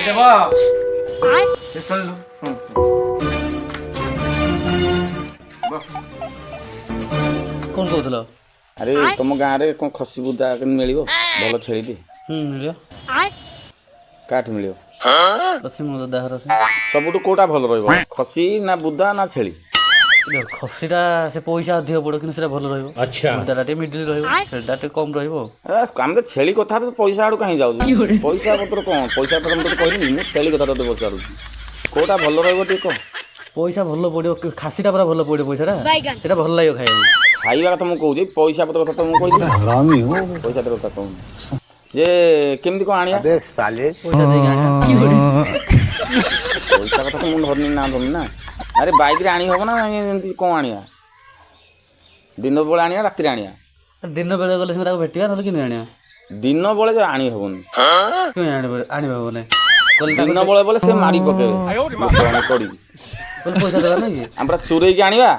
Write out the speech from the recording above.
देवा चल सुन कौन कहूल अरे तुम गाँव में कौन खसी बुदा मिल भल छेली मिल काठ मिल अच्छी मो दाहर सबुठ कौटा भल रही खसी ना बुदा ना छेली खसीटा से पैसा अधिक पड़ो कि भल रहा मिडिल रहा कम आम तो छेली कथा तो पैसा आड़ कहीं जाऊँ पैसा पत्र कौन पैसा पत्र मुझे कहली मुझे छेली कथा तो पचारू कौटा भल रही कह पैसा भल पड़ो खासीटा पूरा भल पड़ो पैसा से भल लगे खाइबा खाଇବା କଥା ମୁଁ କହୁଛି ପଇସା ପତ୍ର କଥା ମୁଁ କହିଲି ହରାମି हो ପଇସା ପତ୍ର କଥା କହୁନି ଯେ କେମିତି କଣ ଆଣିବା अबे साले पैसा देके ପଇସା କଥା ତ ମୁଁ ଧରନି ନା ଧରନି ନା ଆରେ ବାଇକ୍ ରେ ଆଣି ହବ ନା ଏମିତି କଣ ଆଣିବା ଦିନ ବେଳେ ଆଣିବା ରାତିରେ ଆଣିବା दिन बेले गले ताको भेटिया ना कि आनिया ଦିନ ବେଳେ ଯେ ଆଣି ହବନି क्यों आनिबा बोले ଦିନ ବେଳେ ବୋଲେ ସେ ମାରି ପକେଇବେ କରି पैसा देला ना कि हम चुरई के आनिबा